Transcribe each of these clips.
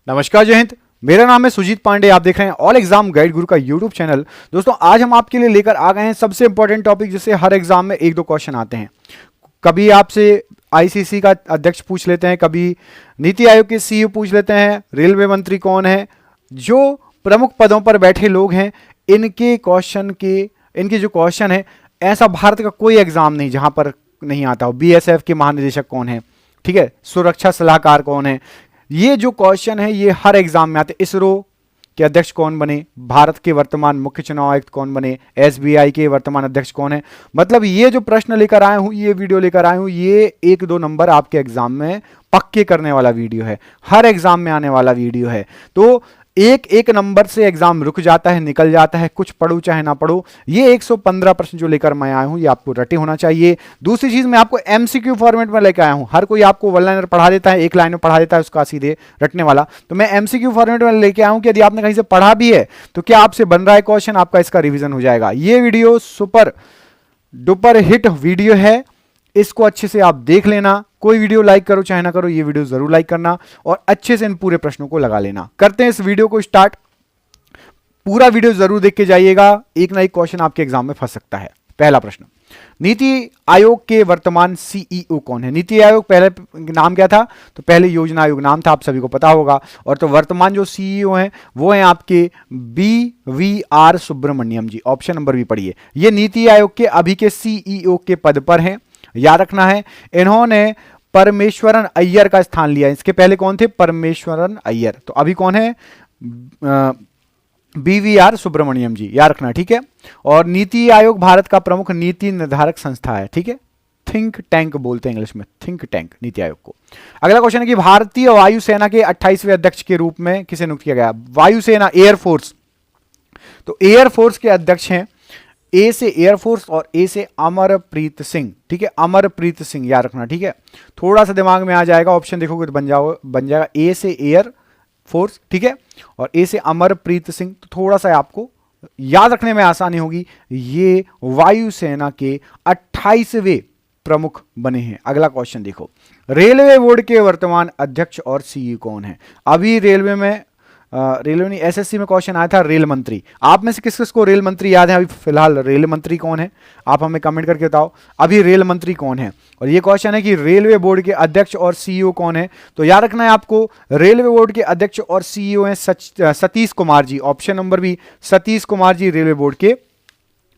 नमस्कार, जय हिंद। मेरा नाम है सुजीत पांडे। आप देख रहे हैं ऑल एग्जाम गाइड गुरु का यूट्यूब चैनल। दोस्तों, आज हम आपके लिए लेकर आ गए हैं सबसे इंपॉर्टेंट टॉपिक, जिससे हर एग्जाम में एक दो क्वेश्चन आते हैं। कभी आपसे आईसीसी का अध्यक्ष पूछ लेते हैं, कभी नीति आयोग के सीईओ पूछ लेते हैं, रेलवे मंत्री कौन है, जो प्रमुख पदों पर बैठे लोग हैं, इनके जो क्वेश्चन है, ऐसा भारत का कोई एग्जाम नहीं जहां पर नहीं आता हो। बीएसएफ के महानिदेशक कौन है, ठीक है, सुरक्षा सलाहकार कौन है, ये जो क्वेश्चन है ये हर एग्जाम में आते। इसरो के अध्यक्ष कौन बने, भारत के वर्तमान मुख्य चुनाव आयुक्त कौन बने, एसबीआई के वर्तमान अध्यक्ष कौन है। मतलब ये जो प्रश्न लेकर आए हूं, ये वीडियो लेकर आए हूं, ये एक दो नंबर आपके एग्जाम में पक्के करने वाला वीडियो है, हर एग्जाम में आने वाला वीडियो है। तो एक एक नंबर से एग्जाम रुक जाता है, निकल जाता है, कुछ पढ़ो चाहे ना पढ़ो। ये 115 प्रश्न जो लेकर मैं आया हूं, ये आपको रटे होना चाहिए। दूसरी चीज, मैं आपको एमसीक्यू फॉर्मेट में लेकर आया हूं। हर कोई आपको वन लाइनर पढ़ा देता है, एक लाइन में पढ़ा देता है उसका सीधे रटने वाला, तो मैं एमसीक्यू फॉर्मेट में लेके आया हूं कि यदि आपने कहीं से पढ़ा भी है तो क्या आपसे बन रहा है क्वेश्चन, आपका इसका रिविजन हो जाएगा। ये video super duper hit video है, इसको अच्छे से आप देख लेना। कोई वीडियो लाइक करो चाहे ना करो, ये वीडियो जरूर लाइक करना और अच्छे से इन पूरे प्रश्नों को लगा लेना। करते हैं इस वीडियो को स्टार्ट। पूरा वीडियो जरूर देख के जाइएगा, एक ना एक क्वेश्चन आपके एग्जाम में फंस सकता है। पहला प्रश्न, नीति आयोग के वर्तमान सीईओ कौन है। नीति आयोग पहले नाम क्या था, तो पहले योजना आयोग नाम था, आप सभी को पता होगा। और तो वर्तमान जो सीईओ हैं वो हैं आपके BVR सुब्रमण्यम जी। ऑप्शन नंबर भी पढ़िए। ये नीति आयोग के अभी के सीईओ के पद पर हैं, याद रखना है। इन्होंने परमेश्वरन अय्यर का स्थान लिया। इसके पहले कौन थे, परमेश्वरन अय्यर। तो अभी कौन है, BVR सुब्रमण्यम जी, याद रखना, ठीक है। और नीति आयोग भारत का प्रमुख नीति निर्धारक संस्था है, ठीक है। थिंक टैंक बोलते हैं इंग्लिश में, थिंक टैंक नीति आयोग को। अगला क्वेश्चन है कि भारतीय वायुसेना के 28वें अध्यक्ष के रूप में किसे नियुक्त किया गया। वायुसेना, एयरफोर्स, तो एयरफोर्स के अध्यक्ष हैं, ए से एयरफोर्स और ए से अमरप्रीत सिंह, ठीक है। अमरप्रीत सिंह, याद रखना, ठीक है। थोड़ा सा दिमाग में आ जाएगा, ऑप्शन देखोगे तो बन जाएगा ए से एयर फोर्स, ठीक है, और ए से अमरप्रीत सिंह। तो थोड़ा सा आपको याद रखने में आसानी होगी। ये वायुसेना के 28वें प्रमुख बने हैं। अगला क्वेश्चन देखो, रेलवे बोर्ड के वर्तमान अध्यक्ष और सीईओ कौन है। अभी रेलवे में एसएससी में क्वेश्चन आया था रेल मंत्री। आप में से किस किस को रेल मंत्री याद है अभी फिलहाल, रेल मंत्री कौन है, आप हमें कमेंट करके बताओ अभी रेल मंत्री कौन है। और ये क्वेश्चन है कि रेलवे बोर्ड के अध्यक्ष और सीईओ कौन है। तो याद रखना है आपको, रेलवे बोर्ड के अध्यक्ष और सीईओ हैं सतीश कुमार जी। ऑप्शन नंबर भी, सतीश कुमार जी रेलवे बोर्ड के।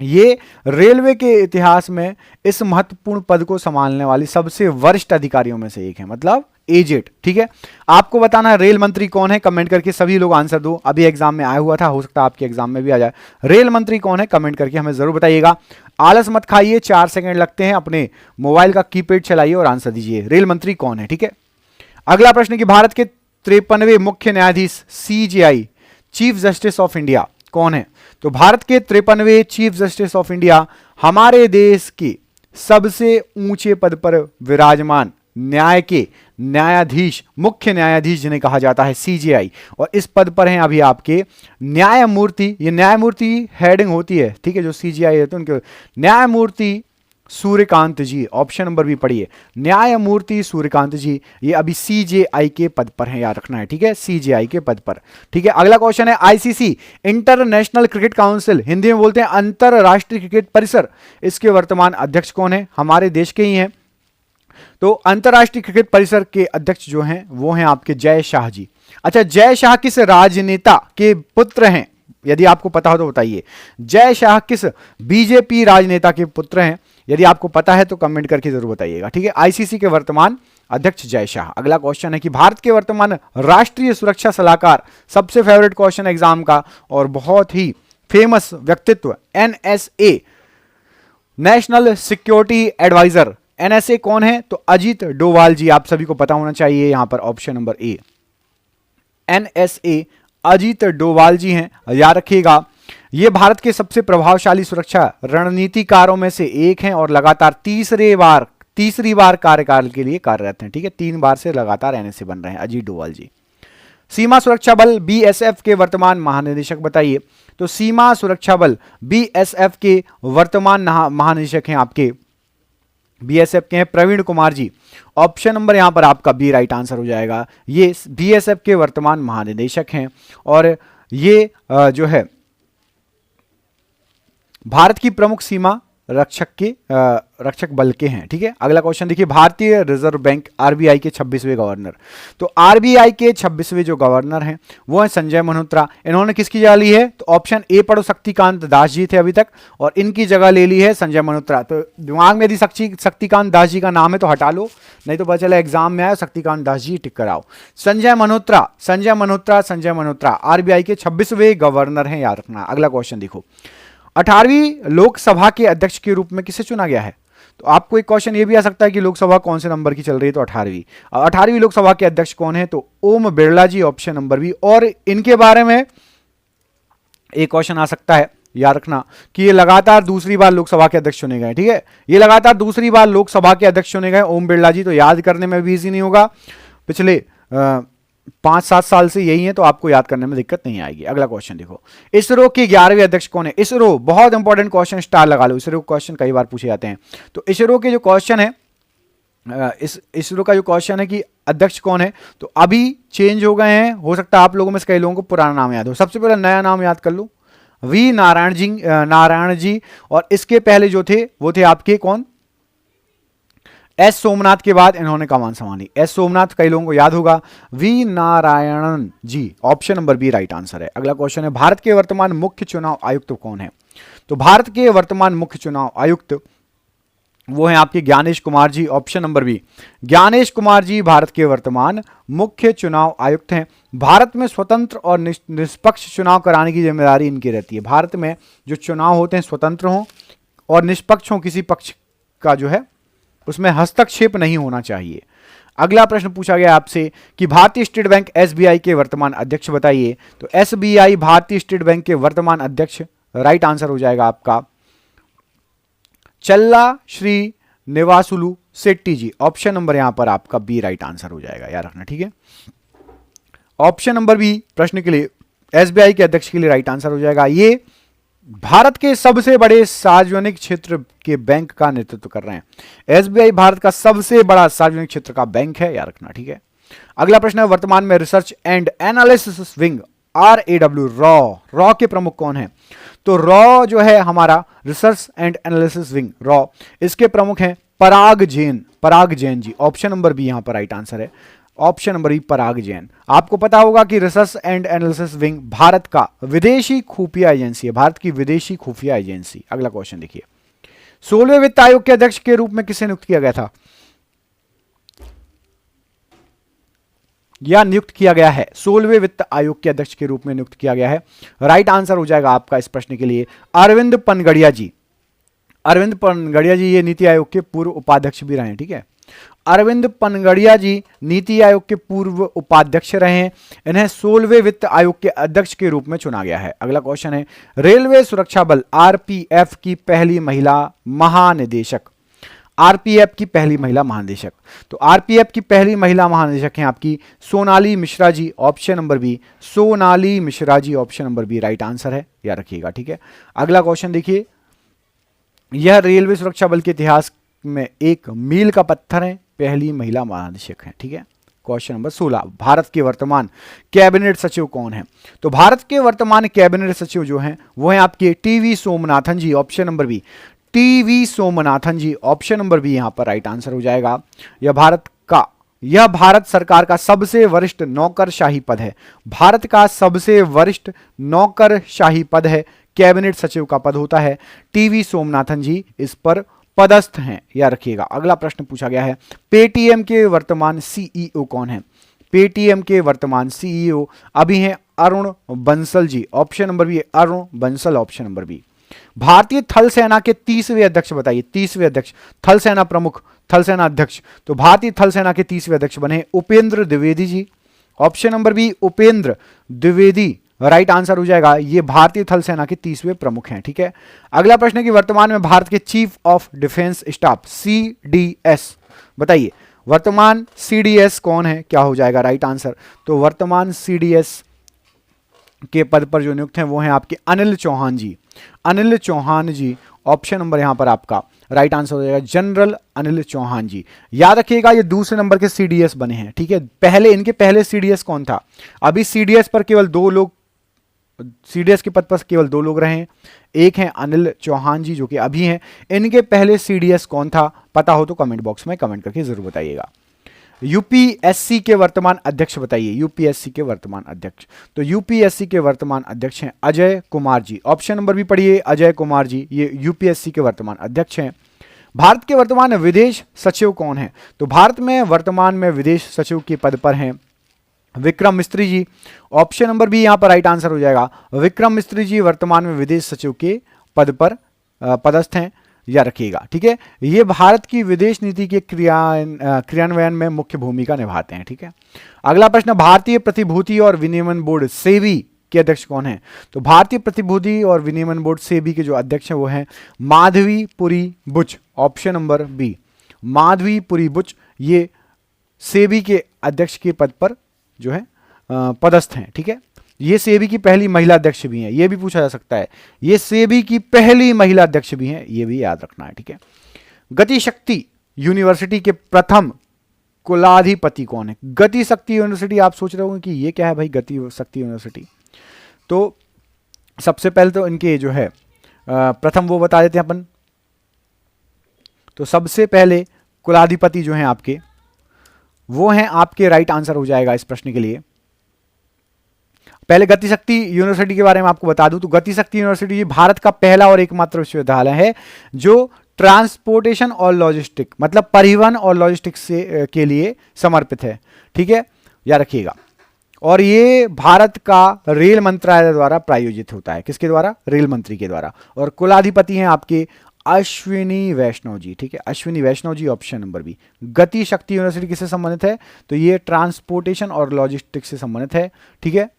ये रेलवे के इतिहास में इस महत्वपूर्ण पद को संभालने वाली सबसे वरिष्ठ अधिकारियों में से एक है, मतलब एजेड, ठीक है। आपको बताना है रेल मंत्री कौन है, कमेंट करके सभी लोग आंसर दो। अभी एग्जाम में आया हुआ था, हो सकता है आपके एग्जाम में भी आ जाए। रेल मंत्री कौन है, कमेंट करके हमें जरूर बताइएगा। आलस मत खाइए, 4 सेकंड लगते हैं, अपने मोबाइल का कीपैड चलाइए और आंसर दीजिए, रेल मंत्री कौन है, ठीक है। अगला प्रश्न कि भारत के 53वें मुख्य न्यायाधीश CJI chief justice of India कौन है। तो भारत के 53वें चीफ जस्टिस ऑफ इंडिया हमारे देश के सबसे ऊंचे पद पर विराजमान न्याय के न्यायाधीश, मुख्य न्यायाधीश जिन्हें कहा जाता है CJI, और इस पद पर हैं अभी आपके न्यायमूर्ति। ये न्यायमूर्ति हेडिंग होती है, ठीक है, जो CJI रहते हैं उनके, न्यायमूर्ति सूर्यकांत जी। ऑप्शन नंबर भी पढ़िए, न्यायमूर्ति सूर्यकांत जी, ये अभी CJI के पद पर हैं, याद रखना है, ठीक है, CJI के पद पर, ठीक है। अगला क्वेश्चन है ICC international cricket council, Hindi में बोलते हैं अंतरराष्ट्रीय क्रिकेट परिसर, इसके वर्तमान अध्यक्ष कौन है, हमारे देश के ही हैं। तो अंतरराष्ट्रीय क्रिकेट परिसर के अध्यक्ष जो हैं वो हैं आपके जय शाह जी। अच्छा, जय शाह किस राजनेता के पुत्र हैं, यदि आपको पता हो तो बताइए। जय शाह किस बीजेपी राजनेता के पुत्र हैं, यदि आपको पता है तो कमेंट करके जरूर बताइएगा, ठीक है। आईसीसी के वर्तमान अध्यक्ष जय शाह। अगला क्वेश्चन है कि भारत के वर्तमान राष्ट्रीय सुरक्षा सलाहकार, सबसे फेवरेट क्वेश्चन एग्जाम का और बहुत ही फेमस व्यक्तित्व, NSA national security adviser, NSA कौन है, तो अजीत डोवाल जी। आप सभी को पता होना चाहिए, यहां पर option number A, NSA Ajit Doval ji हैं, याद रखिएगा। ये भारत के सबसे प्रभावशाली सुरक्षा रणनीतिकारों में से एक हैं और लगातार तीसरी बार कार्यकाल के लिए कार्यरत हैं, ठीक है। 3 बार से लगातार NSA बन रहे हैं अजीत डोवाल जी। सीमा सुरक्षा बल BSF के वर्तमान महानिदेशक बताइए। तो सीमा सुरक्षा बल BSF के वर्तमान महानिदेशक हैं आपके बीएसएफ के हैं प्रवीण कुमार जी, ऑप्शन नंबर यहां पर आपका बी राइट आंसर हो जाएगा। ये बीएसएफ के वर्तमान महानिदेशक हैं और ये जो है भारत की प्रमुख सीमा रक्षक बल के हैं। ठीक है, अगला क्वेश्चन देखिए, भारतीय रिजर्व बैंक आरबीआई के 26वें गवर्नर। तो आरबीआई के 26वें जो गवर्नर हैं वो हैं संजय मल्होत्रा। इन्होंने किसकी जगह ली है? तो ऑप्शन ए पढ़ो, शक्तिकांत दास जी थे अभी तक और इनकी जगह ले ली है संजय मल्होत्रा। तो दिमाग में यदि शक्तिकांत दास जी का नाम है तो हटा लो, नहीं तो पता चला एग्जाम में आया शक्तिकांत दास जी टिक कराओ। संजय मल्होत्रा आरबीआई के 26वें गवर्नर हैं, याद रखना। अगला क्वेश्चन देखो, 18वीं लोकसभा के अध्यक्ष के रूप में किसे चुना गया है? तो आपको एक क्वेश्चन ये भी आ सकता है कि लोकसभा कौन से नंबर की चल रही है, तो 18वीं लोकसभा के अध्यक्ष कौन है? तो ओम बिरला जी, ऑप्शन नंबर बी। और इनके बारे में एक क्वेश्चन आ सकता है, याद रखना कि ये लगातार दूसरी बार लोकसभा के अध्यक्ष चुने गए। ठीक है, ये लगातार दूसरी बार लोकसभा के अध्यक्ष चुने गए ओम बिरला जी, तो याद करने में भी इजी नहीं होगा। पिछले 5-7 साल से यही है, तो आपको याद करने में दिक्कत नहीं आएगी। अगला क्वेश्चन देखो, इसरो के 11वें अध्यक्ष कौन है? इसरो बहुत इंपॉर्टेंट क्वेश्चन, स्टार लगा लो, इसरो क्वेश्चन कई बार पूछे जाते हैं। तो इसरो के जो क्वेश्चन है, इसरो का जो क्वेश्चन है कि अध्यक्ष कौन है, तो अभी चेंज हो गए हैं। हो सकता है आप लोगों में से कई लोगों को पुराना नाम याद हो। सबसे पहले नया नाम याद कर लो, वी नारायण जी। और इसके पहले जो थे वो थे आपके कौन? एस सोमनाथ के बाद इन्होंने कमान संभाली। एस सोमनाथ कई लोगों को याद होगा। V Narayanan ji, option number B right answer है। अगला क्वेश्चन है, भारत के वर्तमान मुख्य चुनाव आयुक्त कौन है? तो भारत के वर्तमान मुख्य चुनाव आयुक्त वो हैं आपके Gyanesh Kumar ji, option number B. Gyanesh Kumar ji Bharat के वर्तमान मुख्य चुनाव आयुक्त हैं। भारत में स्वतंत्र और निष्पक्ष चुनाव कराने की जिम्मेदारी इनकी रहती है। भारत में जो चुनाव होते हैं स्वतंत्र हों और निष्पक्ष हों, किसी पक्ष का जो है उसमें हस्तक्षेप नहीं होना चाहिए। अगला प्रश्न पूछा गया आपसे कि भारतीय स्टेट बैंक एसबीआई के वर्तमान अध्यक्ष बताइए। तो एसबीआई भारतीय स्टेट बैंक के वर्तमान अध्यक्ष राइट आंसर हो जाएगा आपका चल्ला श्री निवासुलु शेट्टी जी, ऑप्शन नंबर यहां पर आपका बी राइट आंसर हो जाएगा, याद रखना। ठीक है, ऑप्शन नंबर बी प्रश्न के लिए एसबीआई के अध्यक्ष के लिए राइट आंसर हो जाएगा। ये भारत के सबसे बड़े सार्वजनिक क्षेत्र के बैंक का नेतृत्व कर रहे हैं। एसबीआई भारत का सबसे बड़ा सार्वजनिक क्षेत्र का बैंक है, याद रखना। ठीक है, अगला प्रश्न है, वर्तमान में research and analysis wing RAW raw के प्रमुख कौन है? तो रॉ जो है हमारा research and analysis wing raw, इसके प्रमुख हैं पराग Jain ji, option number B यहां पर राइट आंसर है। ऑप्शन नंबर बी पराग जैन। आपको पता होगा कि research and analysis wing Bharat का विदेशी खुफिया एजेंसी है, भारत की विदेशी खुफिया एजेंसी। अगला क्वेश्चन देखिए, 16वें वित्त आयोग के अध्यक्ष के रूप में किसे नियुक्त किया गया था या नियुक्त किया गया है? 16वें वित्त आयोग के अध्यक्ष के रूप में नियुक्त किया गया है। राइट आंसर हो जाएगा आपका इस प्रश्न के लिए अरविंद पनगड़िया जी। अरविंद पनगड़िया जी ये नीति आयोग के पूर्व उपाध्यक्ष भी रहे हैं। ठीक है, अरविंद पनगड़िया जी नीति आयोग के पूर्व उपाध्यक्ष रहे हैं। इन्हें 16वें वित्त आयोग के अध्यक्ष के रूप में चुना गया है। अगला क्वेश्चन है, रेलवे सुरक्षा बल आरपीएफ की पहली महिला महानिदेशक। आरपीएफ की पहली महिला महानिदेशक, तो आरपीएफ की पहली महिला महानिदेशक हैं आपकी Sonali Mishra ji, option number B. Sonali Mishra ji, option number B right answer है, याद रखिएगा। ठीक है, अगला क्वेश्चन देखिए, यह रेलवे सुरक्षा बल के इतिहास में एक मील का पत्थर है, पहली महिला महानिदेशक है। ठीक है, क्वेश्चन नंबर 16, भारत के वर्तमान कैबिनेट सचिव कौन है? तो भारत के वर्तमान कैबिनेट सचिव जो हैं वो हैं आपके TV Somanathan ji, option number B. TV Somanathan ji, option number B यहां पर राइट आंसर हो जाएगा। यह भारत सरकार का सबसे वरिष्ठ नौकरशाही पद है। भारत का सबसे वरिष्ठ नौकरशाही पद है, कैबिनेट सचिव का पद होता है। टीवी सोमनाथन जी इस पर पदस्थ हैं, याद रखिएगा। अगला प्रश्न पूछा गया है, पेटीएम के वर्तमान सीईओ कौन है? पेटीएम के वर्तमान सीईओ अभी हैं Arun Bansal ji, option number B Arun Bansal, option number B. भारतीय थल सेना के 30वें अध्यक्ष बताइए, 30वें अध्यक्ष, थल सेना प्रमुख, थल सेना अध्यक्ष। तो भारतीय थल सेना के 30वें अध्यक्ष बने Upendra Dwivedi ji, option number B Upendra Dwivedi right answer हो जाएगा। ये भारतीय थल सेना के 30वें प्रमुख हैं। ठीक है, अगला प्रश्न है कि वर्तमान में भारत के chief of defence staff CDS बताइए, वर्तमान सीडीएस कौन है? क्या हो जाएगा राइट आंसर? तो वर्तमान सीडीएस के पद पर जो नियुक्त हैं वो हैं आपके अनिल चौहान जी। अनिल चौहान जी, ऑप्शन नंबर यहां पर आपका राइट आंसर हो जाएगा जनरल अनिल चौहान जी। याद रखिएगा ये दूसरे नंबर के सीडीएस बने हैं, ठीक है। पहले इनके पहले सीडीएस कौन था? अभी सीडीएस पर केवल 2 लोग, सीडीएस के पद पर केवल 2 लोग रहे हैं। एक हैं अनिल चौहान जी जो कि अभी हैं। इनके पहले सीडीएस कौन था? पता हो तो कमेंट बॉक्स में कमेंट करके जरूर बताइएगा। यूपीएससी के वर्तमान अध्यक्ष बताइए, यूपीएससी के वर्तमान अध्यक्ष। तो यूपीएससी के वर्तमान अध्यक्ष हैं अजय कुमार जी। ऑप्शन नंबर भी पढ़िए, अजय कुमार जी, ये यूपीएससी के वर्तमान अध्यक्ष हैं। भारत के वर्तमान विदेश सचिव कौन है? तो भारत में वर्तमान में विदेश सचिव के पद पर हैं विक्रम मिस्त्री जी। ऑप्शन नंबर बी यहां पर राइट आंसर हो जाएगा। विक्रम मिस्त्री जी वर्तमान में विदेश सचिव के पद पर पदस्थ हैं, या रखिएगा, ठीक है। ये भारत की विदेश नीति के क्रियान्वयन में मुख्य भूमिका निभाते हैं, ठीक है। अगला प्रश्न, भारतीय प्रतिभूति और विनियमन बोर्ड सेबी के अध्यक्ष कौन है? तो भारतीय प्रतिभूति और विनियमन बोर्ड सेबी के जो अध्यक्ष हैं वो हैं Madhabi Puri Buch. Option number B, Madhabi Puri Buch, ये सेबी के अध्यक्ष के पद पर जो है पदस्थ हैं, ठीक है। ये सेबी की पहली महिला अध्यक्ष भी हैं, ये भी पूछा जा सकता है। ये सेबी की पहली महिला अध्यक्ष भी हैं, ये भी याद रखना है, ठीक है। गति शक्ति यूनिवर्सिटी के प्रथम कुलाधिपति कौन है? गति शक्ति यूनिवर्सिटी, आप सोच रहे हो कि ये क्या है भाई गति शक्ति यूनिवर्सिटी? तो सबसे पहले तो इनके जो है प्रथम वो बता देते हैं अपन। तो सबसे पहले कुलाधिपति जो हैं आपके, वो हैं आपके, राइट आंसर हो जाएगा इस प्रश्न के लिए। पहले गति शक्ति यूनिवर्सिटी के बारे में आपको बता दूं तो गति शक्ति यूनिवर्सिटी भारत का पहला और एकमात्र विश्वविद्यालय है जो ट्रांसपोर्टेशन और लॉजिस्टिक, मतलब परिवहन और लॉजिस्टिक्स से के लिए समर्पित है, ठीक है, याद रखिएगा। और ये भारत का रेल मंत्रालय द्वारा प्रायोजित होता है। किसके द्वारा? रेल मंत्री के द्वारा। और कुलाधिपति हैं आपके अश्विनी वैष्णव जी, ठीक है, Ashwini Vaishnaw ji. Option number B. Gati Shakti university किससे संबंधित है? तो ये ट्रांसपोर्टेशन और लॉजिस्टिक्स से संबंधित है, ठीक है।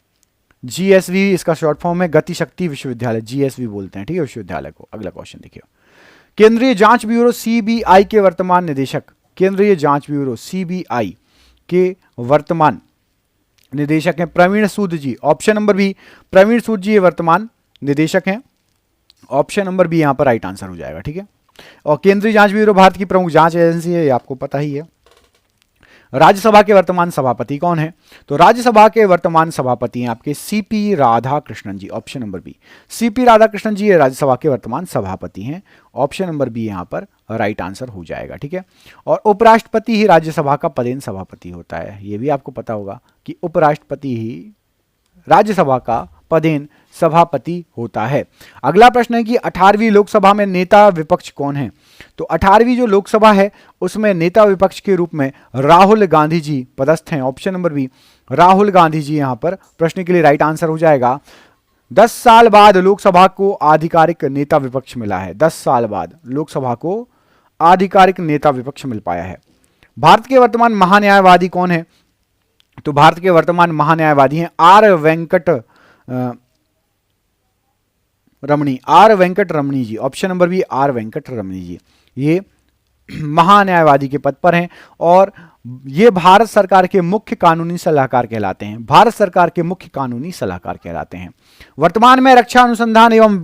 जीएसवी इसका शॉर्ट फॉर्म है, गति शक्ति विश्वविद्यालय, जीएसवी बोलते हैं, ठीक है, विश्वविद्यालय को। अगला क्वेश्चन देखिए, केंद्रीय जांच ब्यूरो सीबीआई के वर्तमान निदेशक, केंद्रीय जांच ब्यूरो सीबीआई के वर्तमान निदेशक हैं प्रवीण सूद जी। ऑप्शन नंबर बी, प्रवीण सूद जी ये वर्तमान निदेशक हैं। ऑप्शन नंबर बी यहां पर राइट आंसर हो जाएगा, ठीक है। और केंद्रीय जांच ब्यूरो भारत की प्रमुख जांच एजेंसी है, ये आपको पता ही है। राज्यसभा के वर्तमान सभापति कौन है? तो राज्यसभा के वर्तमान सभापति हैं आपके सीपी राधाकृष्णन जी। Option number B, CP Radhakrishnan जी राज्यसभा के वर्तमान सभापति हैं। ऑप्शन नंबर बी यहां पर राइट आंसर हो जाएगा, ठीक है। और उपराष्ट्रपति ही राज्यसभा का पदेन सभापति होता है, यह भी आपको पता होगा कि उपराष्ट्रपति ही राज्यसभा का पदेन सभापति होता है। अगला प्रश्न है कि 18वीं लोकसभा में नेता विपक्ष कौन है? तो 18वीं जो लोकसभा है उसमें नेता विपक्ष के रूप में राहुल गांधी जी पदस्थ हैं। Option number B, Rahul Gandhi ji यहां पर प्रश्न के लिए राइट आंसर हो जाएगा। 10 साल बाद लोकसभा को आधिकारिक नेता विपक्ष मिला है, 10 साल बाद लोकसभा को आधिकारिक नेता विपक्ष मिल पाया है। भारत के वर्तमान महान्यायवादी कौन है? तो भारत के वर्तमान महान्यायवादी हैं R Venkata Ramani ji. Option number B, R Venkata Ramani ji, ये महान्यायवादी के पद पर हैं और ये भारत सरकार के मुख्य कानूनी सलाहकार कहलाते हैं, भारत सरकार के मुख्य कानूनी सलाहकार कहलाते हैं। वर्तमान में रक्षा अनुसंधान एवं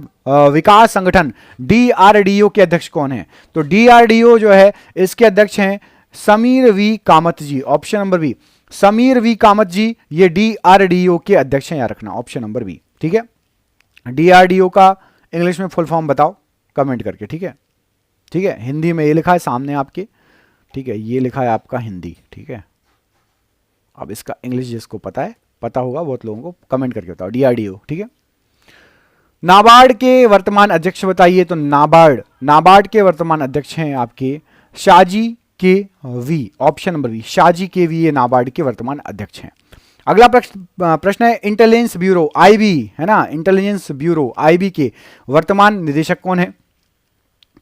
विकास संगठन डीआरडीओ के अध्यक्ष कौन है? तो डीआरडीओ जो है इसके अध्यक्ष हैं Sameer V Kamat ji. Option number B, Sameer V Kamat ji ये डीआरडीओ के अध्यक्ष हैं, याद रखना। ऑप्शन नंबर बी, ठीक है। डीआरडीओ का इंग्लिश में फुल फॉर्म बताओ कमेंट करके, ठीक है, ठीक है। हिंदी में ये लिखा है सामने आपके, ठीक है, ये लिखा है आपका हिंदी, ठीक है। अब इसका इंग्लिश जिसको पता है, पता होगा बहुत लोगों को कमेंट करके बताओ, डीआरडीओ, ठीक है। नाबार्ड के वर्तमान अध्यक्ष बताइए। तो नाबार्ड के वर्तमान अध्यक्ष हैं आपके Shaji K V. Option number B, Shaji K V ये नाबार्ड के वर्तमान अध्यक्ष हैं। अगला प्रश्न है इंटेलिजेंस ब्यूरो आईबी, है ना, इंटेलिजेंस ब्यूरो आईबी के वर्तमान निदेशक कौन है?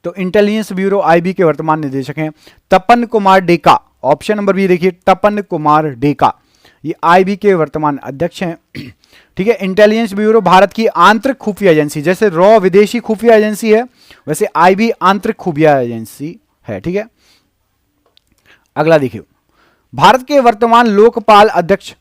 तो इंटेलिजेंस ब्यूरो आईबी के वर्तमान निदेशक हैं Tapan Kumar Deka. Option number B देखिए, तपन कुमार डेका ये आईबी के वर्तमान अध्यक्ष हैं, ठीक है। इंटेलिजेंस ब्यूरो भारत की आंतरिक खुफिया एजेंसी, जैसे रॉ विदेशी खुफिया एजेंसी है वैसे आईबी आंतरिक खुफिया एजेंसी है, ठीक है। अगला देखिए, भारत के वर्तमान लोकपाल अध्यक्ष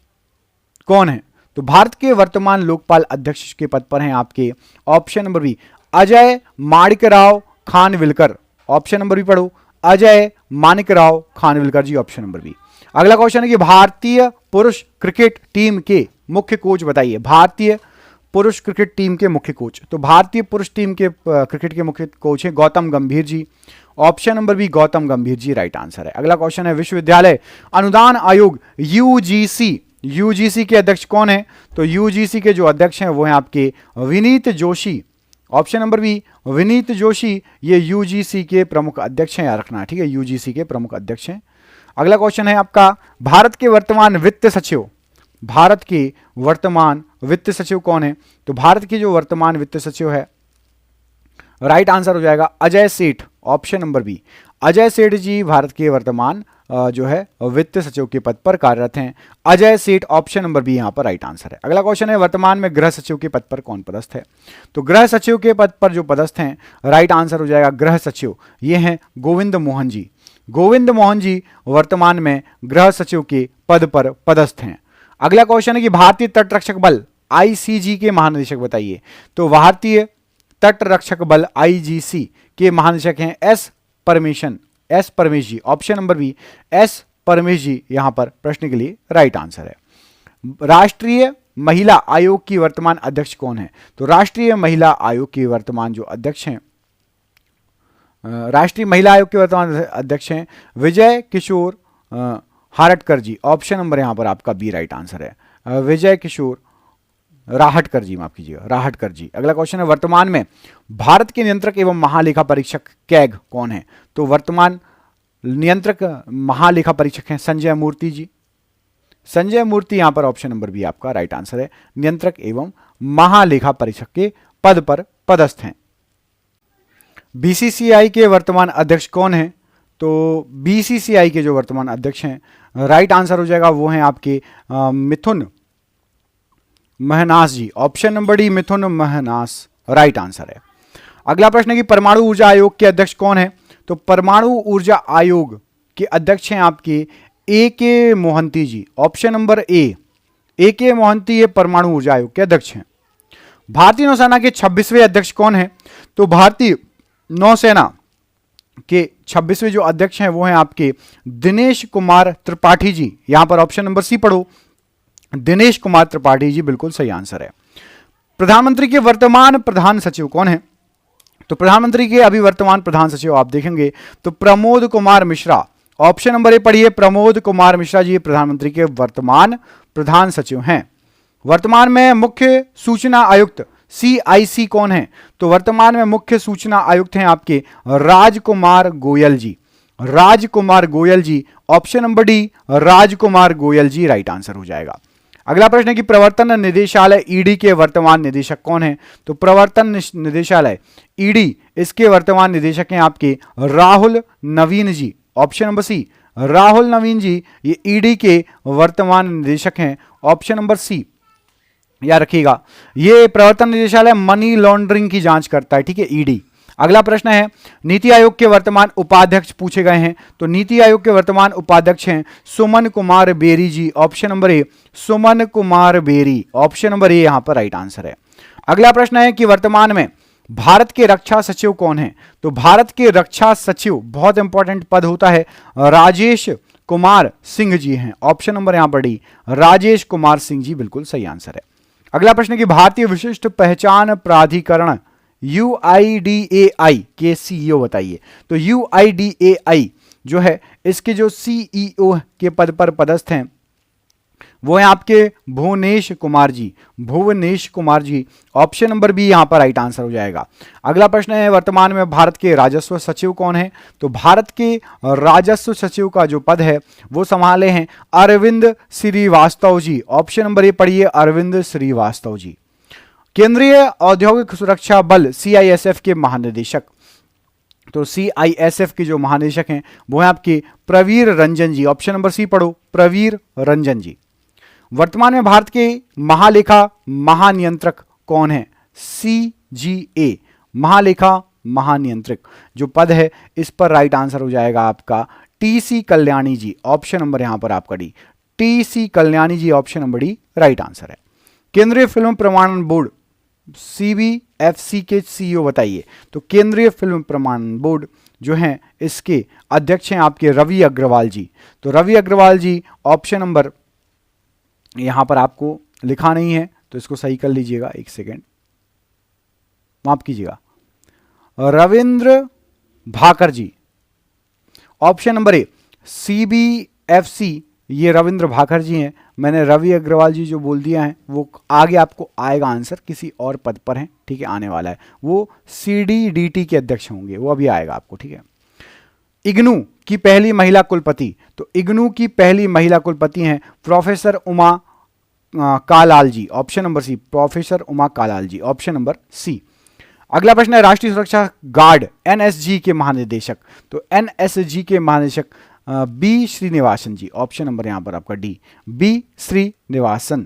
कौन है? तो भारत के वर्तमान लोकपाल अध्यक्ष के पद पर हैं आपके option number B Ajay Manikrao Khanwilkar. Option number B पढ़ो, Ajay Manikrao Khanwilkar ji, option number B. अगला क्वेश्चन है कि भारतीय पुरुष क्रिकेट टीम के मुख्य कोच बताइए। भारतीय पुरुष क्रिकेट टीम के मुख्य कोच, तो भारतीय पुरुष टीम के क्रिकेट के मुख्य कोच हैं गौतम गंभीर जी, ऑप्शन नंबर बी गौतम गंभीर जी राइट आंसर है। अगला क्वेश्चन है विश्वविद्यालय अनुदान आयोग यूजीसी, यूजीसी के अध्यक्ष कौन है? तो यूजीसी के जो अध्यक्ष हैं वो हैं आपके Vineet Joshi, option number B Vineet Joshi, ये यूजीसी के प्रमुख अध्यक्ष हैं, याद रखना, ठीक है, यूजीसी के प्रमुख अध्यक्ष हैं। अगला क्वेश्चन है आपका भारत के वर्तमान वित्त सचिव, भारत के वर्तमान वित्त सचिव कौन है? तो भारत के जो वर्तमान वित्त सचिव है, राइट आंसर हो जाएगा अजय सेठ, ऑप्शन नंबर बी। अजय सेठ जी भारत के वर्तमान जो है वित्त सचिव के पद पर कार्यरत हैं, अजय सेठ, ऑप्शन नंबर बी यहां पर राइट आंसर है। अगला क्वेश्चन है वर्तमान में गृह सचिव के पद पर कौन पदस्थ है? तो गृह सचिव के पद पर जो पदस्थ हैं, राइट आंसर हो जाएगा गृह सचिव, ये हैं गोविंद मोहन जी। गोविंद मोहन जी वर्तमान में गृह सचिव के पद पर पदस्थ हैं। अगला क्वेश्चन है कि भारतीय तट रक्षक बल आईसीजी के महानिदेशक बताइए। तो भारतीय तट रक्षक बल आईजीसी के महानिदेशक हैं S Paramesh ji, option number B S Paramesh ji यहां पर प्रश्न के लिए राइट आंसर है। राष्ट्रीय महिला आयोग की वर्तमान अध्यक्ष कौन है? तो राष्ट्रीय महिला आयोग के वर्तमान जो अध्यक्ष हैं, राष्ट्रीय महिला आयोग के वर्तमान अध्यक्ष हैं विजय किशोर हारटकर जी, ऑप्शन नंबर यहां पर आपका बी राइट आंसर है, विजय किशोर राहटकर जी, माफ कीजिएगा, राहटकर जी। अगला क्वेश्चन है वर्तमान में भारत के नियंत्रक एवं महालेखा परीक्षक कैग कौन है? तो वर्तमान नियंत्रक महालेखा परीक्षक हैं संजय मूर्ति जी, संजय मूर्ति यहां पर ऑप्शन नंबर बी आपका राइट आंसर है, नियंत्रक एवं महालेखा परीक्षक के पद पर पदस्थ हैं। बीसीसीआई के वर्तमान अध्यक्ष कौन है? तो बीसीसीआई के जो वर्तमान अध्यक्ष हैं, राइट आंसर हो जाएगा वो हैं आपके मिथुन महनास जी, ऑप्शन नंबर डी मिथुन महनास राइट आंसर है। अगला प्रश्न है कि परमाणु ऊर्जा आयोग के अध्यक्ष कौन है? तो परमाणु ऊर्जा आयोग के अध्यक्ष हैं आपके ए के मोहंती जी, ऑप्शन नंबर ए के मोहंती ये परमाणु ऊर्जा आयोग के अध्यक्ष हैं। भारतीय नौसेना के 26वें अध्यक्ष कौन है? तो भारतीय नौसेना के 26वें जो अध्यक्ष हैं वो हैं आपके दिनेश कुमार त्रिपाठी जी, यहां पर ऑप्शन नंबर सी पढ़ो, दिनेश कुमार त्रिपाठी जी बिल्कुल सही आंसर है। प्रधानमंत्री के वर्तमान प्रधान सचिव कौन है? तो प्रधानमंत्री के अभी वर्तमान प्रधान सचिव आप देखेंगे तो प्रमोद कुमार मिश्रा, ऑप्शन नंबर ए पढ़िए, प्रमोद कुमार मिश्रा जी प्रधानमंत्री के वर्तमान प्रधान सचिव हैं। वर्तमान में मुख्य सूचना आयुक्त CIC कौन है? तो वर्तमान में मुख्य सूचना आयुक्त हैं आपके राजकुमार गोयल जी, राजकुमार गोयल जी, ऑप्शन नंबर डी राजकुमार गोयल जी राइट आंसर हो जाएगा। अगला प्रश्न है कि प्रवर्तन निदेशालय ईडी के वर्तमान निदेशक कौन है? तो प्रवर्तन निदेशालय ईडी इसके वर्तमान निदेशक हैं आपके राहुल नवीन जी, ऑप्शन नंबर सी राहुल नवीन जी ये ईडी के वर्तमान निदेशक हैं, ऑप्शन नंबर सी याद रखिएगा। ये प्रवर्तन निदेशालय मनी लॉन्ड्रिंग की जांच करता है, ठीक है, ईडी। अगला प्रश्न है नीति आयोग के वर्तमान उपाध्यक्ष पूछे गए हैं, तो नीति आयोग के वर्तमान उपाध्यक्ष हैं Suman Kumar Bery ji, option number A Suman Kumar Bery, option number A यहां पर राइट आंसर है। अगला प्रश्न है कि वर्तमान में भारत के रक्षा सचिव कौन है? तो भारत के रक्षा सचिव बहुत इंपॉर्टेंट पद होता है, राजेश कुमार सिंह जी हैं, ऑप्शन नंबर यहां पर डी राजेश कुमार सिंह जी बिल्कुल सही आंसर है। अगला प्रश्न है कि भारतीय विशिष्ट पहचान प्राधिकरण UIDAI के CEO बताइए। तो UIDAI जो है इसके जो CEO के पद पर पदस्थ हैं वो हैं आपके Bhuvnesh Kumar ji, Bhuvnesh Kumar ji, option number B यहां पर राइट आंसर हो जाएगा। अगला प्रश्न है वर्तमान में भारत के राजस्व सचिव कौन है? तो भारत के राजस्व सचिव का जो पद है वो संभाले हैं अरविंद श्रीवास्तव जी, ऑप्शन नंबर ए पढ़िए अरविंद श्रीवास्तव जी। केंद्रीय औद्योगिक सुरक्षा बल CISF के महानिदेशक, तो CISF के जो महानिदेशक हैं वो हैं आपके प्रवीर रंजन जी, ऑप्शन नंबर सी पढ़ो प्रवीर रंजन जी। वर्तमान में भारत के महालेखा महानियंत्रक कौन है? CGA महालेखा महानियंत्रक जो पद है इस पर राइट आंसर हो जाएगा आपका TC Kalyani ji, option number यहां पर आपका D TC Kalyani ji, option number D right answer है। केंद्रीय फिल्म प्रमाणन बोर्ड CBFC के CEO बताइए। तो केंद्रीय फिल्म प्रमाणन बोर्ड जो हैं इसके अध्यक्ष हैं आपके रवि अग्रवाल जी। तो रवि अग्रवाल जी ऑप्शन नंबर, यहां पर आपको लिखा नहीं है तो इसको सही कर लीजिएगा, एक सेकेंड माफ कीजिएगा, रविंद्र भाकर जी, ऑप्शन नंबर ए CBFC, ये रविंद्र भाकर जी हैं। मैंने रवि अग्रवाल जी जो बोल दिया है वो आगे आपको आएगा आंसर, किसी और पद पर हैं, ठीक है, आने वाला है, वो CDDT के अध्यक्ष होंगे, वो अभी आएगा आपको, ठीक है। इग्नू की पहली महिला कुलपति, तो इग्नू की पहली महिला कुलपति हैं professor Uma Kalal ji, option number C, professor Uma Kalal ji, option number C. अगला प्रश्न है राष्ट्रीय सुरक्षा गार्ड NSG के महानिदेशक, तो NSG के महानिदेशक B Srinivasan ji, option number यहां पर आपका डी, B श्रीनिवासन।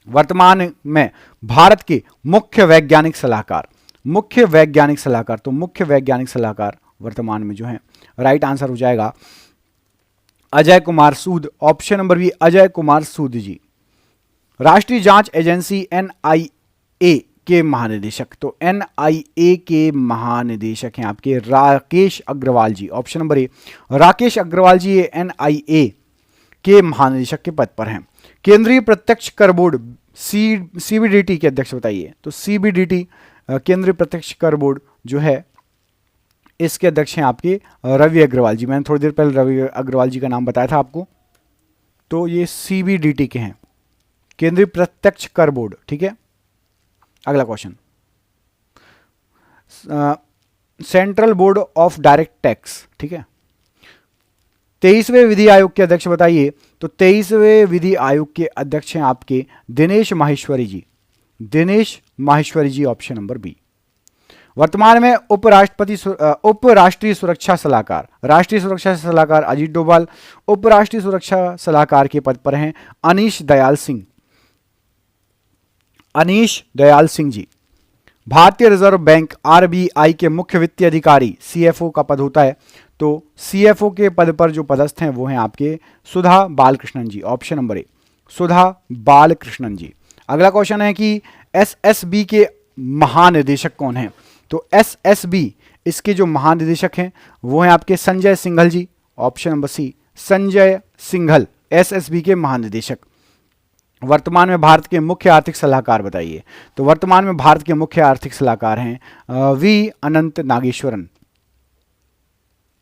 वर्तमान में भारत के मुख्य वैज्ञानिक सलाहकार, मुख्य वैज्ञानिक सलाहकार, तो मुख्य वैज्ञानिक सलाहकार वर्तमान में जो है, राइट आंसर हो जाएगा Ajay Kumar Sood, option number B, Ajay Kumar Sood ji. राष्ट्रीय जांच एजेंसी NIA के महानिदेशक, तो NIA के महानिदेशक हैं आपके Rakesh Agarwal ji, option number A, Rakesh Agarwal ji ये NIA के महानिदेशक के पद पर हैं। केंद्रीय प्रत्यक्ष कर बोर्ड CBDT के अध्यक्ष बताइए, तो CBDT केंद्रीय प्रत्यक्ष कर बोर्ड जो है इसके अध्यक्ष हैं आपके रवि अग्रवाल जी। मैंने थोड़ी देर पहले रवि अग्रवाल जी का नाम बताया था आपको, तो ये CBDT के हैं, केंद्रीय प्रत्यक्ष कर बोर्ड, ठीक है। अगला question, central board of direct tax, ठीक है, 23वें विधि आयोग के अध्यक्ष बताइए, तो 23वें विधि आयोग के अध्यक्ष हैं आपके दिनेश माहेश्वरी जी, दिनेश माहेश्वरी जी, ऑप्शन नंबर बी। वर्तमान में उपराष्ट्रीय सुरक्षा सलाहकार, राष्ट्रीय सुरक्षा सलाहकार अजीत डोभाल, उपराष्ट्रीय सुरक्षा सलाहकार के पद पर हैं अनीश दयाल सिंह, अनीश दयाल सिंह जी। भारतीय रिजर्व बैंक RBI के मुख्य वित्तीय अधिकारी CFO का पद होता है, तो CFO के पद पर जो पदस्थ हैं वो हैं आपके सुधा बालकृष्णन जी, ऑप्शन नंबर ए, सुधा बालकृष्णन जी। अगला क्वेश्चन है कि SSB के महानिदेशक कौन हैं, तो SSB इसके जो महानिदेशक हैं वो हैं आपके Sanjay Singhal ji, option number C, Sanjay Singhal SSB के महानिदेशक। वर्तमान में भारत के मुख्य आर्थिक सलाहकार बताइए, तो वर्तमान में भारत के मुख्य आर्थिक सलाहकार हैं V Anant Nageswaran,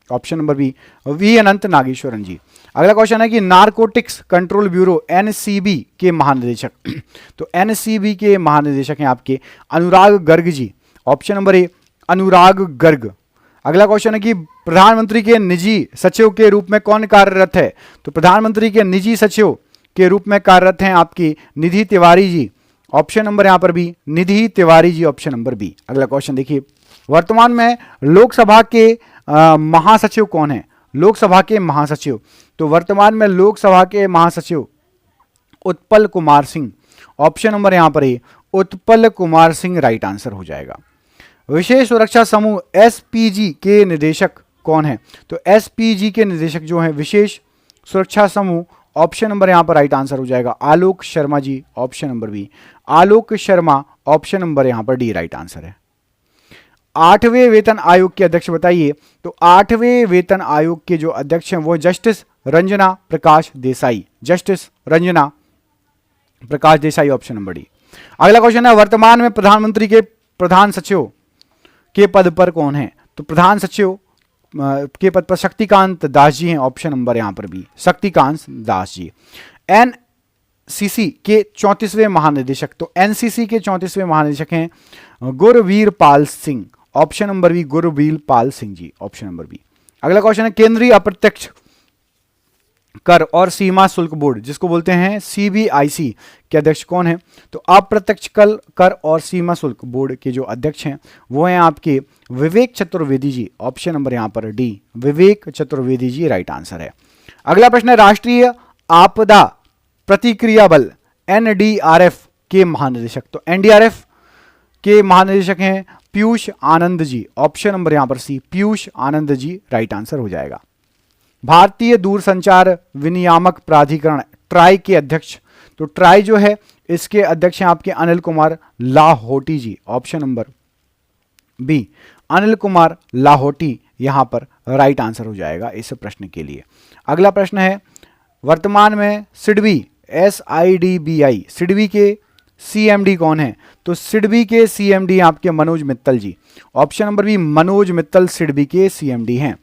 option number B, V Anant Nageswaran ji. अगला क्वेश्चन है कि नारकोटिक्स कंट्रोल ब्यूरो NCB के महानिदेशक, तो NCB के महानिदेशक हैं आपके अनुराग गर्ग जी, ऑप्शन नंबर ए, अनुराग गर्ग। अगला क्वेश्चन है कि प्रधानमंत्री के निजी सचिव के रूप में कौन कार्यरत है, तो प्रधानमंत्री के निजी सचिव के रूप में कार्यरत हैं आपकी निधि तिवारी जी, ऑप्शन नंबर यहां पर भी, निधि Tiwari ji, option number B. अगला क्वेश्चन देखिए, वर्तमान में लोकसभा के महासचिव कौन है, लोकसभा के महासचिव, तो वर्तमान में लोकसभा के महासचिव उत्पल कुमार सिंह, ऑप्शन नंबर यहां पर ए, उत्पल कुमार सिंह राइट आंसर हो जाएगा। विशेष सुरक्षा समूह SPG के निदेशक कौन है, तो SPG के निदेशक जो हैं विशेष सुरक्षा समूह, ऑप्शन नंबर यहां पर राइट आंसर हो जाएगा Alok Sharma ji, option number B, Alok Sharma, option number यहां पर डी राइट आंसर है। 8वें वेतन आयोग के अध्यक्ष बताइए, तो 8वें वेतन आयोग के जो अध्यक्ष हैं वो justice Ranjana Prakash Desai, justice Ranjana Prakash Desai, option number D. अगला क्वेश्चन है वर्तमान में प्रधानमंत्री के प्रधान सचिव के पद पर कौन है, तो प्रधान सचिव के पद पर शक्तिकांत दास जी हैं, ऑप्शन नंबर यहां पर भी, शक्तिकांत दास जी। NCC के 34वें महानिदेशक, तो NCC के 34वें महानिदेशक हैं Gurvir Pal Singh, option number B, Gurvir Pal Singh ji, option number B. अगला क्वेश्चन है केंद्रीय अप्रत्यक्ष कर और सीमा शुल्क बोर्ड जिसको बोलते हैं CBIC के अध्यक्ष कौन है, तो अप्रत्यक्ष कर और सीमा शुल्क बोर्ड के जो अध्यक्ष हैं वो हैं आपके विवेक चतुर्वेदी जी, ऑप्शन नंबर यहां पर डी, विवेक चतुर्वेदी जी राइट आंसर है। अगला प्रश्न है राष्ट्रीय आपदा प्रतिक्रिया बल NDRF के महानिदेशक, तो NDRF के महानिदेशक हैं पीयूष आनंद जी, ऑप्शन नंबर यहां पर सी, पीयूष आनंद जी राइट आंसर हो जाएगा। भारतीय दूरसंचार विनियामक प्राधिकरण ट्राई के अध्यक्ष, तो ट्राई जो है इसके अध्यक्ष हैं आपके Anil Kumar Lahoti ji, option number B, Anil Kumar Lahoti यहां पर राइट आंसर हो जाएगा इस प्रश्न के लिए। अगला प्रश्न है, वर्तमान में सिडबी SIDBI सिडबी के CMD कौन है? तो सिडबी के CMD आपके Manoj Mittal ji. Option number B, Manoj Mittal SIDBI के CMD हैं।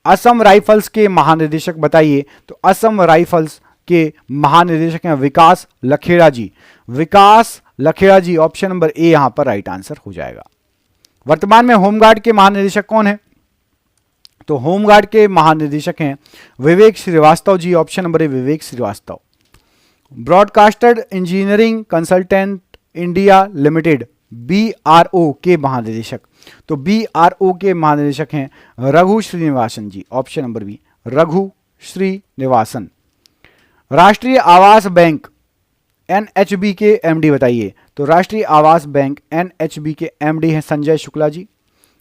असम राइफल्स के महानिदेशक बताइए। तो असम राइफल्स के महानिदेशक हैं विकास लखेड़ा जी। विकास लखेड़ा जी, ऑप्शन नंबर ए यहां पर राइट आंसर हो जाएगा। वर्तमान में होमगार्ड के महानिदेशक कौन है? तो होमगार्ड के महानिदेशक हैं Vivek Srivastava ji. Option number A Vivek Srivastava. Broadcaster engineering consultant India limited BRO के महानिदेशक, तो BRO के महानिदेशक हैं Raghu Srinivasan ji. Option number B, Raghu Srinivasan. राष्ट्रीय आवास बैंक NHB के MD बताइए। तो राष्ट्रीय आवास बैंक NHB के MD हैं Sanjay Shukla ji.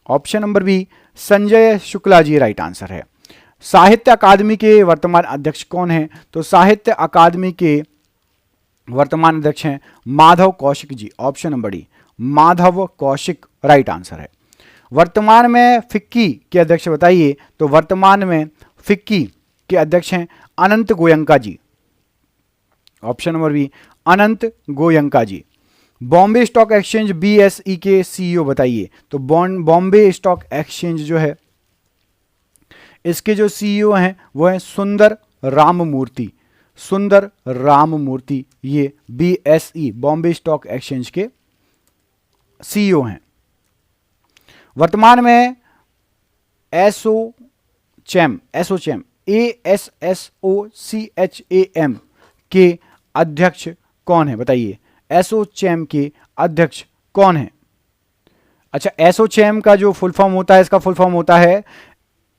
Option number B, Sanjay Shukla ji right answer है। साहित्य अकादमी के वर्तमान अध्यक्ष कौन हैं? तो साहित्य अकादमी के वर्तमान अध्यक्ष हैं Madhav Kaushik ji. Option number D, Madhav Kaushik right answer है। वर्तमान में फिक्की के अध्यक्ष बताइए। तो वर्तमान में फिक्की के अध्यक्ष हैं अनंत गोयंका जी। ऑप्शन नंबर बी, अनंत गोयंका जी। बॉम्बे स्टॉक एक्सचेंज BSE के CEO बताइए। तो बॉम्बे स्टॉक एक्सचेंज जो है इसके जो CEO हैं वो हैं सुंदर राममूर्ति। सुंदर राममूर्ति ये BSE बॉम्बे स्टॉक एक्सचेंज के CEO हैं। वर्तमान में एसोचैम ASSOCHAM के अध्यक्ष कौन है बताइए। एसोचैम के अध्यक्ष कौन है? अच्छा, एसोचैम का जो फुल फॉर्म होता है, इसका फुल फॉर्म होता है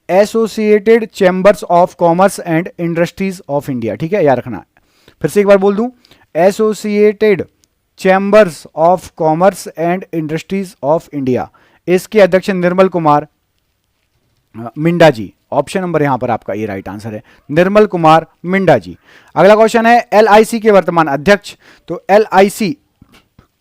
associated chambers of commerce and industries of India. ठीक है, याद रखना। फिर से एक बार बोल दूं, associated chambers of commerce and industries of India. इसके अध्यक्ष निर्मल कुमार मिंडा जी। ऑप्शन नंबर यहां पर आपका ये राइट आंसर है, निर्मल कुमार मिंडा जी। अगला क्वेश्चन है, LIC के वर्तमान अध्यक्ष। तो LIC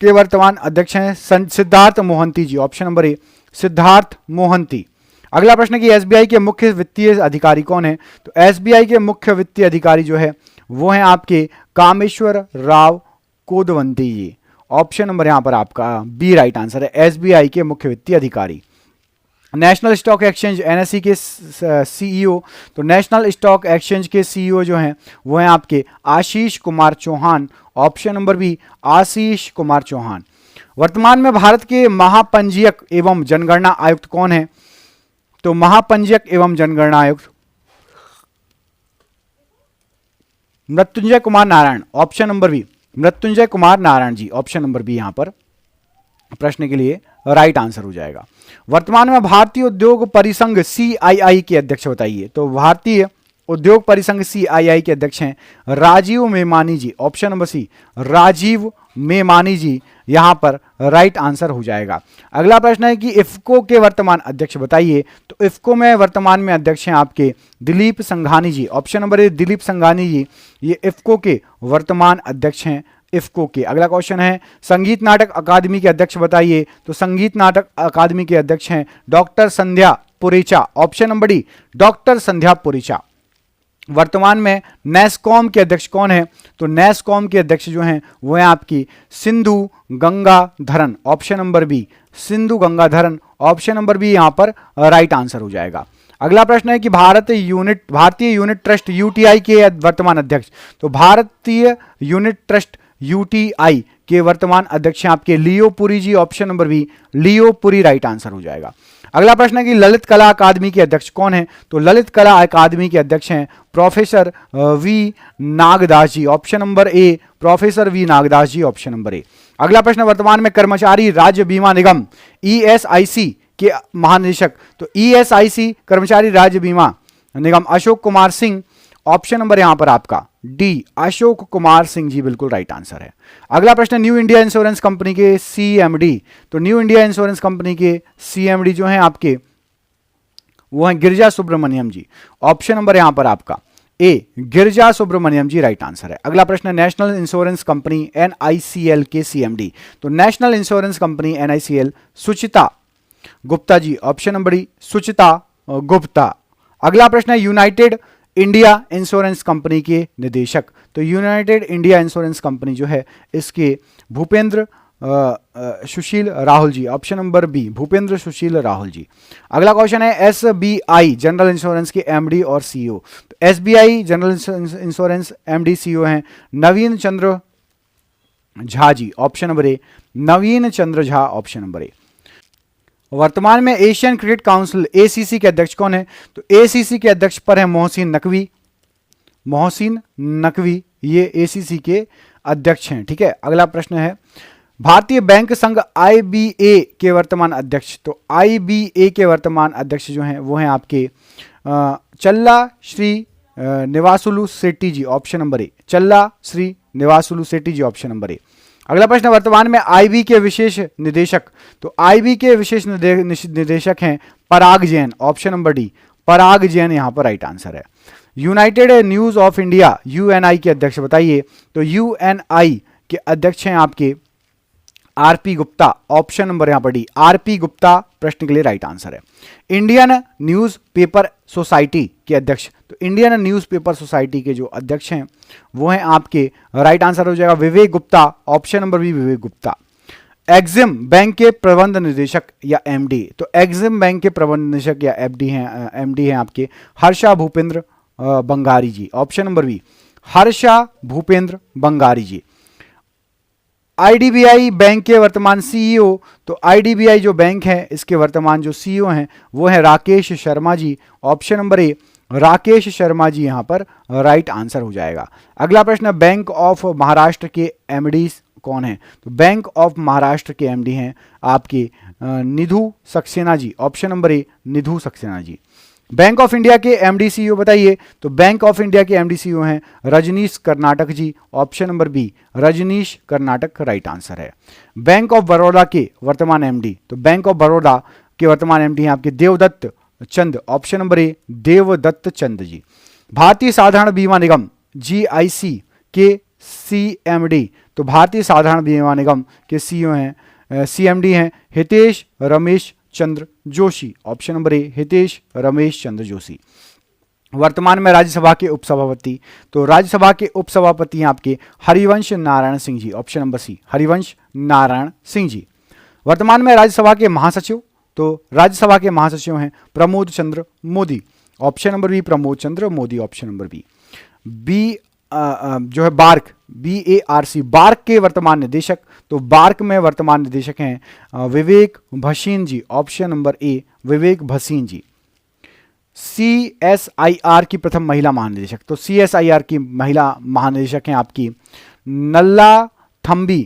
के वर्तमान अध्यक्ष हैं Siddharth Mohanty ji. Option number A, Siddharth Mohanty. अगला प्रश्न है कि SBI के मुख्य वित्तीय अधिकारी कौन है? तो SBI के मुख्य वित्तीय अधिकारी जो है वो हैं आपके कामेश्वर राव कोदवंती जी। ऑप्शन नंबर यहां पर आपका बी राइट आंसर है, SBI के मुख्य वित्तीय अधिकारी। नेशनल स्टॉक एक्सचेंज NSE के CEO। तो नेशनल स्टॉक एक्सचेंज के CEO जो हैं वो हैं आपके Ashish Kumar Chauhan. Option number B, Ashish Kumar Chauhan. वर्तमान में भारत के महापंजीयक एवं जनगणना आयुक्त कौन है? तो महापंजीयक एवं जनगणना आयुक्त Mrityunjay Kumar Narayan. Option number B, Mrityunjay Kumar Narayan ji. Option number B यहां पर प्रश्न के लिए राइट आंसर हो जाएगा। वर्तमान में भारतीय उद्योग परिसंघ CII के अध्यक्ष बताइए। तो भारतीय उद्योग परिसंघ CII के अध्यक्ष हैं राजीव मेमानी जी। ऑप्शन नंबर सी, राजीव मेमानी जी यहां पर राइट आंसर हो जाएगा। अगला प्रश्न है कि इफ्को के वर्तमान अध्यक्ष बताइए। तो इफ्को में वर्तमान में अध्यक्ष हैं आपके Dilip Sanghani ji. Option number A, Dilip Sanghani ji ये इफ्को के वर्तमान अध्यक्ष हैं, इफ्को के। अगला क्वेश्चन है, संगीत नाटक अकादमी के अध्यक्ष बताइए। तो संगीत नाटक अकादमी के अध्यक्ष हैं doctor Sandhya Purecha. Option number D, doctor Sandhya Purecha. वर्तमान में नेस्कॉम के अध्यक्ष कौन है? तो नेस्कॉम के अध्यक्ष जो हैं वो हैं आपकी Sindhu Gangadharan. Option number B, Sindhu Gangadharan. Option number B यहां पर राइट आंसर हो जाएगा। अगला प्रश्न है कि भारतीय यूनिट ट्रस्ट UTI के वर्तमान अध्यक्ष। तो भारतीय यूनिट ट्रस्ट UTI के वर्तमान अध्यक्ष हैं आपके लियो पुरी जी। ऑप्शन नंबर बी, लियो पुरी राइट आंसर हो जाएगा। अगला प्रश्न है कि ललित कला अकादमी के अध्यक्ष कौन है? तो ललित कला अकादमी के अध्यक्ष हैं professor V Nagdas ji. Option number A, professor V Nagdas ji. Option number A. अगला प्रश्न, वर्तमान में कर्मचारी राज्य बीमा निगम ESIC के महानिदेशक। तो ESIC कर्मचारी राज्य बीमा निगम अशोक कुमार सिंह। ऑप्शन नंबर यहां पर आपका डी, अशोक कुमार सिंह जी बिल्कुल राइट आंसर है। अगला प्रश्न, न्यू इंडिया इंश्योरेंस कंपनी के CMD। तो न्यू इंडिया इंश्योरेंस कंपनी के CMD जो हैं आपके वो हैं गिरिजा सुब्रमण्यम जी। ऑप्शन नंबर यहां पर आपका ए, गिरिजा सुब्रमण्यम जी राइट आंसर है। अगला प्रश्न, नेशनल इंश्योरेंस कंपनी NICL के CMD। तो नेशनल इंश्योरेंस कंपनी NICL सुचिता Gupta ji. Option number D, सुचिता गुप्ता। अगला प्रश्न है यूनाइटेड इंडिया इंश्योरेंस कंपनी के निदेशक। तो यूनाइटेड इंडिया इंश्योरेंस कंपनी जो है इसके Bhupendra Sushil Rahul ji, option number B Bhupendra Sushil Rahul ji. अगला क्वेश्चन है एसबीआई जनरल इंश्योरेंस के एमडी और सीईओ। तो SBI general insurance MD CEO हैं Naveen Chandra Jha ji, option number A Naveen Chandra Jha, option number A. वर्तमान में एशियन क्रिकेट काउंसिल एसीसी के अध्यक्ष कौन है? तो एसीसी के अध्यक्ष पर है मोहसिन नकवी। मोहसिन नकवी ये एसीसी के अध्यक्ष हैं, ठीक है। अगला प्रश्न है भारतीय बैंक संघ आईबीए के वर्तमान अध्यक्ष। तो आईबीए के वर्तमान अध्यक्ष जो हैं वो हैं आपके चल्ला श्री निवासुलु सेट्टी जी, ऑप्शन नंबर ए चल्ला श्री निवासुलु सेट्टी जी, ऑप्शन नंबर ए। अगला प्रश्न वर्तमान में आईबी के विशेष निदेशक। तो आईबी के विशेष निदेशक हैं पराग जैन, ऑप्शन नंबर डी पराग जैन यहां पर राइट आंसर है। United news of India Uni के अध्यक्ष बताइए। तो यूएनआई के अध्यक्ष हैं आपके आरपी गुप्ता, ऑप्शन नंबर यहां पर डी आरपी गुप्ता प्रश्न के लिए राइट आंसर है। इंडियन न्यूज पेपर सोसाइटी के अध्यक्ष। तो इंडियन न्यूज पेपर सोसाइटी के जो अध्यक्ष हैं वो हैं आपके राइट आंसर हो जाएगा विवेक गुप्ता, ऑप्शन नंबर बी विवेक गुप्ता। एग्जिम बैंक के प्रबंध निदेशक या एमडी। तो एग्जिम बैंक के प्रबंध निदेशक या एमडी हैं आपके Harsha Bhupendra Bangari ji, option number B Harsha Bhupendra Bangari ji. IDBI bank के वर्तमान सीईओ। तो आईडीबीआई जो बैंक है इसके वर्तमान जो सीईओ हैं वो हैं Rakesh Sharma ji, option number A Rakesh Sharma ji यहां पर राइट आंसर हो जाएगा। अगला प्रश्न बैंक ऑफ महाराष्ट्र के एमडी कौन है? तो बैंक ऑफ महाराष्ट्र के एमडी हैं आपके Nidhu Saxena ji, option number A Nidhu Saxena ji. Bank of India के एमडी सीईओ बताइए। तो बैंक ऑफ इंडिया के एमडी सीईओ हैं Rajneesh Karnatak ji, option number B Rajneesh Karnatak right answer है। बैंक ऑफ बड़ौदा के वर्तमान एमडी। तो बैंक ऑफ बड़ौदा के वर्तमान एमडी हैं आपके देवदत्त चंद, ऑप्शन नंबर ए देवदत्त चंद जी। भारतीय साधारण बीमा निगम जीआईसी के सीएमडी। तो भारतीय साधारण बीमा निगम के सीईओ हैं सीएमडी हैं Hitesh Ramesh Chandra Joshi, option number A Hitesh Ramesh Chandra Joshi. वर्तमान में राज्यसभा के उपसभापति। तो राज्यसभा के उपसभापति हैं आपके Harivansh Narayan Singh ji, option number C Harivansh Narayan Singh ji. वर्तमान में राज्यसभा के महासचिव। तो राज्यसभा के महासचिव हैं Pramod Chandra Mody, option number B Pramod Chandra Mody, option number B. B जो है बार्क BARC बार्क के वर्तमान निदेशक। तो बार्क में वर्तमान निदेशक हैं Vivek Bhasin ji, option number A Vivek Bhasin ji. CSIR की प्रथम महिला महानिदेशक। तो CSIR की महिला महानिदेशक हैं आपकी नल्ला थम्बी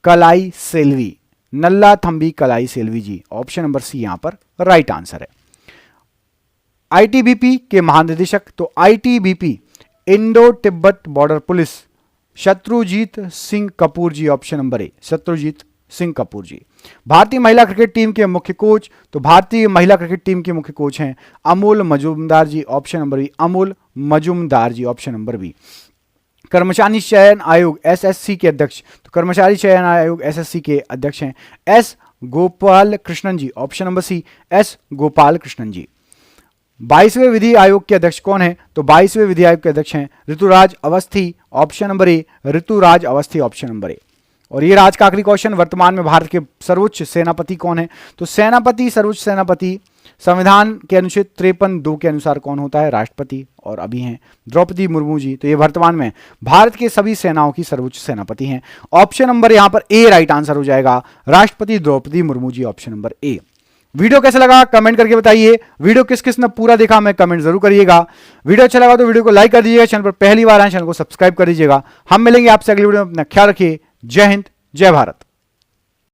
कलाई सेल्वी, नल्ला थम्बी कलाई सेल्वी जी, ऑप्शन नंबर सी यहां पर राइट आंसर है। ITBP के महानिदेशक। तो ITBP Indo Tibet border police Shatrujeet Singh Kapoor ji, option number A Shatrujeet Singh Kapoor ji. भारतीय महिला क्रिकेट टीम के मुख्य कोच। तो भारतीय महिला क्रिकेट टीम के मुख्य कोच हैं Amol Mazumdar ji, option number B Amol Mazumdar ji, option number B. कर्मचारी चयन आयोग SSC के अध्यक्ष। तो कर्मचारी चयन आयोग SSC के अध्यक्ष हैं S Gopal Krishnan ji, option number C S Gopal Krishnan ji. 22वें विधि आयोग के अध्यक्ष कौन है? तो 22वें विधि आयोग के अध्यक्ष हैं Rituraj Awasthi, option number A Rituraj Awasthi, option number A. और ये आज का आखिरी क्वेश्चन, वर्तमान में भारत के सर्वोच्च सेनापति कौन है? तो सेनापति सर्वोच्च सेनापति संविधान के अनुच्छेद 53(2) के अनुसार कौन होता है? राष्ट्रपति, और अभी हैं द्रौपदी मुर्मू जी। तो ये वर्तमान में भारत के सभी सेनाओं की सर्वोच्च सेनापति हैं। ऑप्शन नंबर यहां पर ए राइट आंसर हो जाएगा, राष्ट्रपति द्रौपदी मुर्मू जी, ऑप्शन नंबर ए। वीडियो कैसा लगा कमेंट करके बताइए। वीडियो किस किस ने पूरा देखा हमें कमेंट जरूर करिएगा। वीडियो अच्छा लगा तो वीडियो को लाइक कर दीजिएगा, चैनल पर पहली बार आए चैनल को सब्सक्राइब कर दीजिएगा। हम मिलेंगे आपसे अगली वीडियो में, अपना ख्याल रखिए। जय हिंद, जय भारत।